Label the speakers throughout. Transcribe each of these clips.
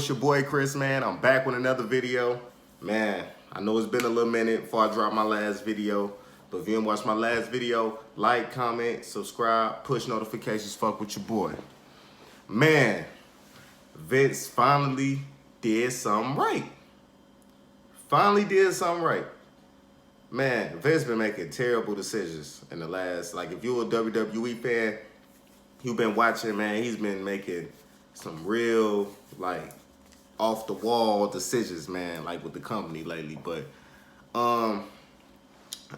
Speaker 1: It's your boy Chris, man. I'm back with another video. Man, I know it's been a little minute before I dropped my last video, but if you didn't watch my last video, like, comment, subscribe, push notifications, fuck with your boy. Man, Vince finally did something right. Man, Vince been making terrible decisions in the last, like if you're a WWE fan, you've been watching, man, he's been making some real, like, off the wall decisions, man, like with the company lately. But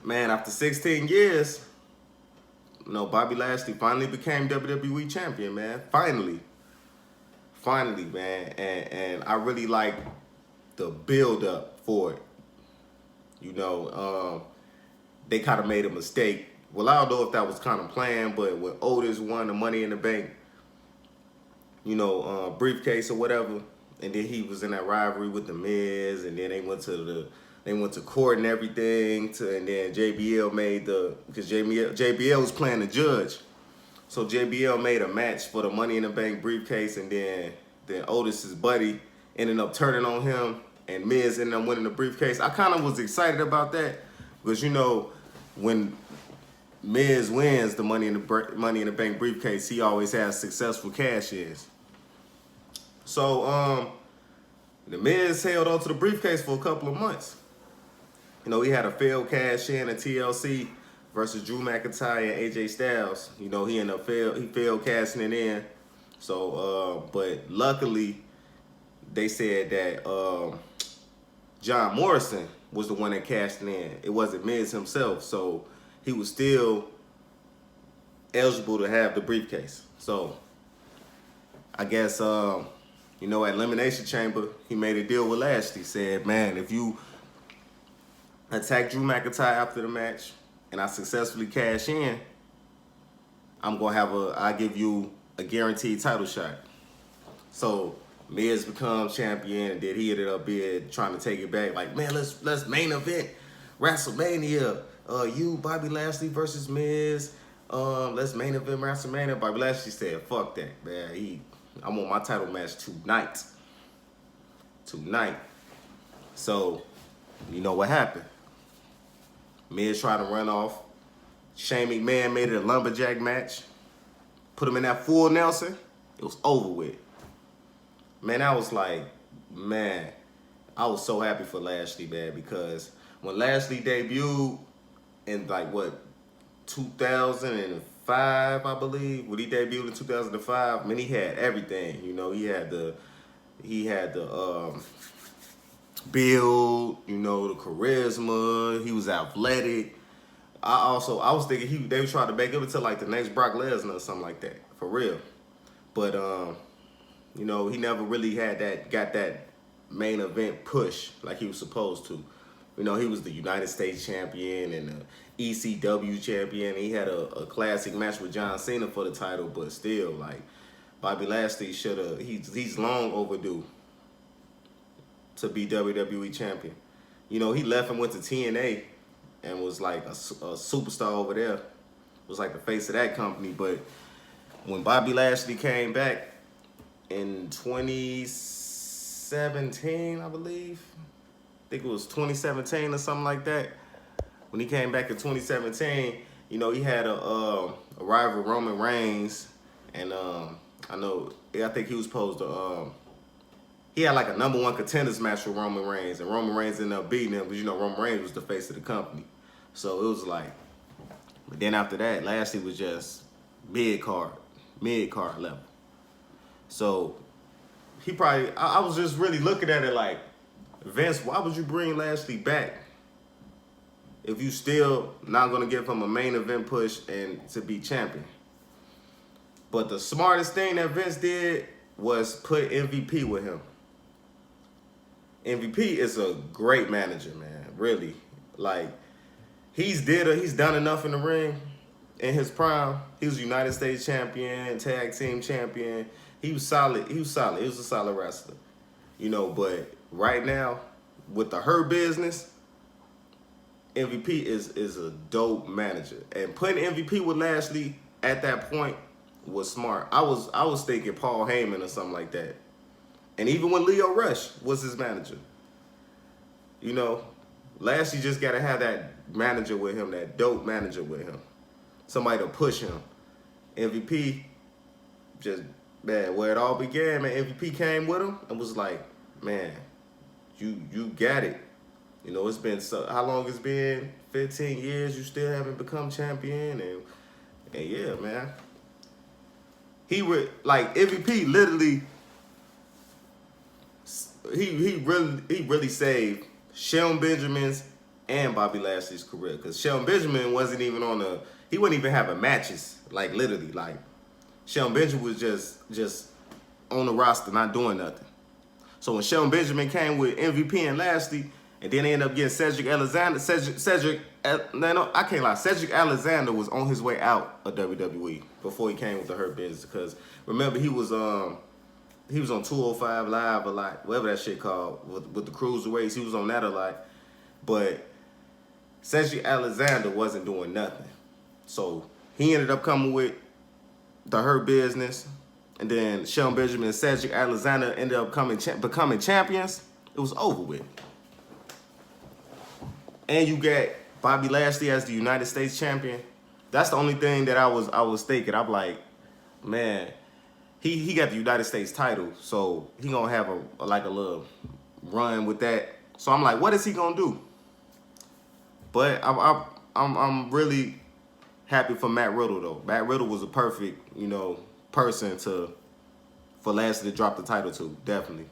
Speaker 1: man, after 16 years, Bobby Lashley finally became WWE Champion, man. Finally, man. And I really like the build up for it. They kind of made a mistake. Well, I don't know if that was kind of planned, but when Otis won the Money in the Bank, briefcase or whatever, and then he was in that rivalry with the Miz, and then they went to court and everything, and then JBL made because JBL was playing the judge, so JBL made a match for the Money in the Bank briefcase, and then Otis's buddy ended up turning on him, and Miz ended up winning the briefcase. I kind of was excited about that because when Miz wins the Money in the Bank briefcase, he always has successful cash-ins. So the Miz held on to the briefcase for a couple of months. He had a failed cash-in at TLC versus Drew McIntyre and AJ Styles. He failed cashing it in. So, but luckily, they said that John Morrison was the one that cashed it in. It wasn't Miz himself, so he was still eligible to have the briefcase. So, I guess, at Elimination Chamber, he made a deal with Lashley. Said, man, if you attack Drew McIntyre after the match and I successfully cash in, I give you a guaranteed title shot. So Miz becomes champion, and then he ended up trying to take it back. Like, man, let's main event WrestleMania. You, Bobby Lashley versus Miz. Let's main event WrestleMania. Bobby Lashley said, fuck that, man. I want my title match tonight. So, you know what happened? Miz tried to run off. Shane McMahon made it a lumberjack match. Put him in that full Nelson. It was over with. Man, I was so happy for Lashley, man, because when Lashley debuted in 2005, I believe, when he debuted in 2005, man, he had everything. He had the build, the charisma. He was athletic. I was thinking they would try to make him into the next Brock Lesnar or something like that, for real. But he never really got that main event push like he was supposed to. He was the United States champion and the ECW champion. He had a classic match with John Cena for the title, but still, Bobby Lashley he's long overdue to be WWE champion. He left and went to TNA and was a superstar over there. Was the face of that company. But when Bobby Lashley came back in 2017, I believe, I think it was 2017 or something like that. When he came back in 2017, he had a rival, Roman Reigns, and I think he was supposed to he had a #1 contenders match with Roman Reigns, and Roman Reigns ended up beating him because Roman Reigns was the face of the company. So it was but then after that, Lashley was just mid card level. So I was just really looking at it like, Vince, why would you bring Lashley back if you still not gonna give him a main event push and to be champion? But the smartest thing that Vince did was put MVP with him. MVP is a great manager, man. Really, he's done enough in the ring. In his prime, he was United States champion, tag team champion. He was solid. He was a solid wrestler, But right now, with the Hurt Business, MVP is a dope manager, and putting MVP with Lashley at that point was smart. I was thinking Paul Heyman or something like that. And even when Leo Rush was his manager, you know, Lashley just got to have that manager with him, that dope manager with him. Somebody to push him. MVP, just, man, where it all began, man, MVP came with him and was like, man, you got it. You know, it's been, how long it's been? 15 years, you still haven't become champion. And yeah, man. Like, MVP literally, he really saved Shelton Benjamin's and Bobby Lashley's career. Because Shelton Benjamin wasn't even he wasn't even having matches. Like, literally, like, Shelton Benjamin was just on the roster, not doing nothing. So when Shelton Benjamin came with MVP and Lashley, and then they ended up getting Cedric Alexander. Cedric Alexander was on his way out of WWE before he came with the Hurt Business. Because remember, he was on 205 Live a lot, whatever that shit called, with the Cruiserweights. He was on that a lot. But Cedric Alexander wasn't doing nothing. So he ended up coming with the Hurt Business. And then Shelton Benjamin and Cedric Alexander ended up becoming champions. It was over with. And you got Bobby Lashley as the United States champion. That's the only thing that I was thinking. I'm like, man, he got the United States title, so he gonna have a little run with that. So I'm like, what is he gonna do? But I'm really happy for Matt Riddle though. Matt Riddle was a perfect, you know, person for Lashley to drop the title to, definitely.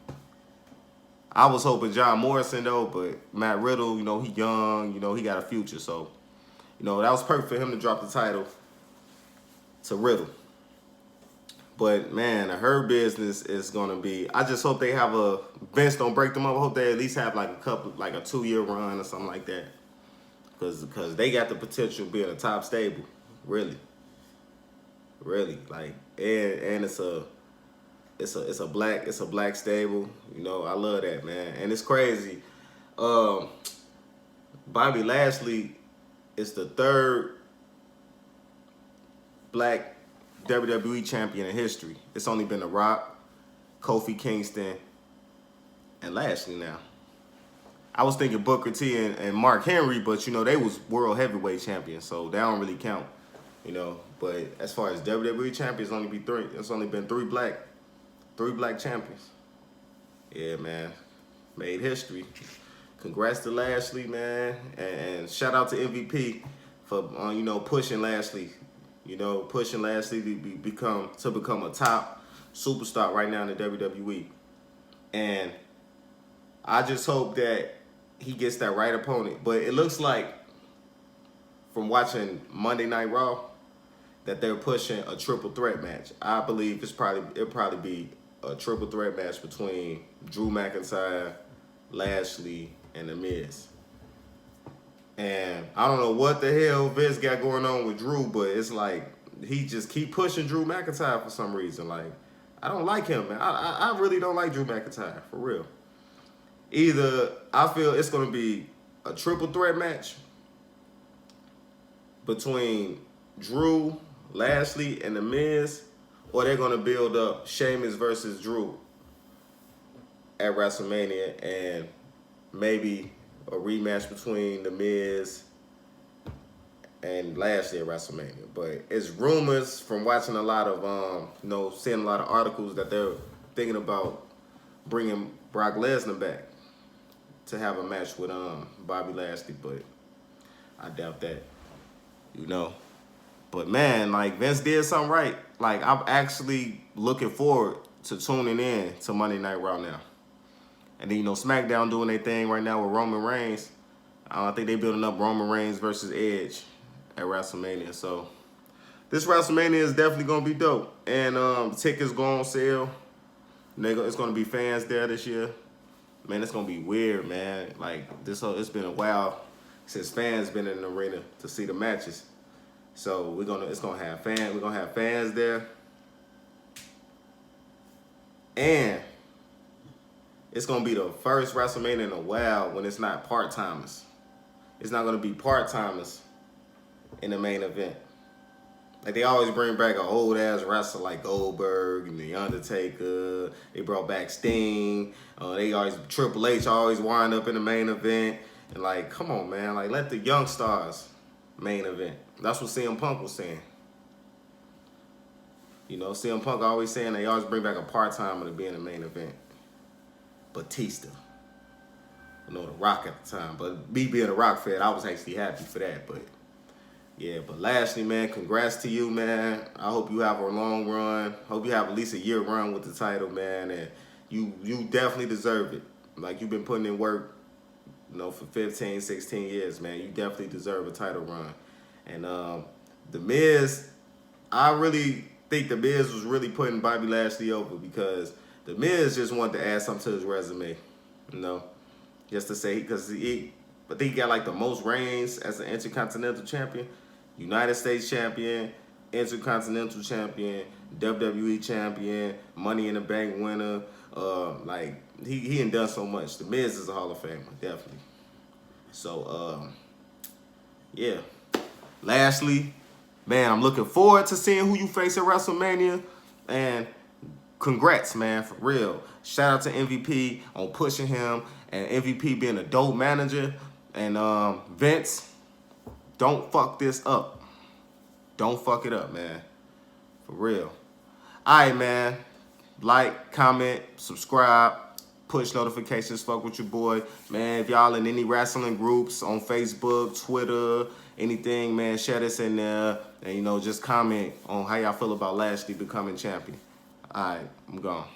Speaker 1: I was hoping John Morrison though, but Matt Riddle, you know, he young, you know, he got a future, so you know that was perfect for him to drop the title to Riddle. But man, the Hurt Business is gonna be. I just hope they have Vince don't break them up. I hope they at least have like a 2-year run or something like that, because they got the potential of being a top stable, really, like, and it's a black stable. You know, I love that, man. And it's crazy. Bobby Lashley is the third black WWE champion in history. It's only been The Rock, Kofi Kingston, and Lashley now. I was thinking Booker T and Mark Henry, but you know, they was world heavyweight champions, so they don't really count. You know, but as far as WWE champions, it's only been three black champions. Yeah, man. Made history. Congrats to Lashley, man. And shout out to MVP for you know, pushing Lashley. You know, pushing Lashley to become a top superstar right now in the WWE. And I just hope that he gets that right opponent. But it looks like, from watching Monday Night Raw, that they're pushing a triple threat match. I believe it'll probably be a triple threat match between Drew McIntyre, Lashley, and The Miz. And I don't know what the hell Vince got going on with Drew, but it's like he just keep pushing Drew McIntyre for some reason. Like, I don't like him, man. I really don't like Drew McIntyre, for real. Either I feel it's going to be a triple threat match between Drew, Lashley, and The Miz, or they're going to build up Sheamus versus Drew at WrestleMania and maybe a rematch between The Miz and Lashley at WrestleMania. But it's rumors from watching a lot of, you know, seeing a lot of articles that they're thinking about bringing Brock Lesnar back to have a match with Bobby Lashley, but I doubt that, you know. But man, like, Vince did something right. Like, I'm actually looking forward to tuning in to Monday Night Raw now. And then, you know, SmackDown doing their thing right now with Roman Reigns. I think they're building up Roman Reigns versus Edge at WrestleMania. So this WrestleMania is definitely going to be dope. And tickets go on sale. It's going to be fans there this year. Man, it's going to be weird, man. Like, it's been a while since fans been in the arena to see the matches. So we're gonna have fans there. And it's gonna be the first WrestleMania in a while when it's not part-timers. It's not gonna be part-timers in the main event. Like, they always bring back an old-ass wrestler like Goldberg and The Undertaker. They brought back Sting. Triple H always wind up in the main event. And, like, come on, man. Like, let the young stars main event. That's what CM Punk was saying. You know, CM Punk always saying they always bring back a part-timer to be in the main event. Batista. You know, The Rock at the time. But me being a Rock fan, I was actually happy for that. But, yeah, but Lashley, man, congrats to you, man. I hope you have a long run. Hope you have at least a year run with the title, man. And you definitely deserve it. Like, you've been putting in work, you know, for 15, 16 years, man. You definitely deserve a title run. And The Miz, I really think The Miz was really putting Bobby Lashley over, because The Miz just wanted to add something to his resume, you know, just to say, because I think he got like the most reigns as an Intercontinental Champion, United States Champion, Intercontinental Champion, WWE Champion, Money in the Bank winner. Like, he ain't done so much. The Miz is a Hall of Famer, definitely. So, yeah. Lashley, man, I'm looking forward to seeing who you face at WrestleMania. And congrats, man, for real. Shout out to MVP on pushing him, and MVP being a dope manager. And Vince, don't fuck this up. Don't fuck it up, man. For real. All right, man. Like, comment, subscribe, push notifications, fuck with your boy. Man, if y'all in any wrestling groups on Facebook, Twitter, anything, man, share this in there. And, you know, just comment on how y'all feel about Lashley becoming champion. All right, I'm gone.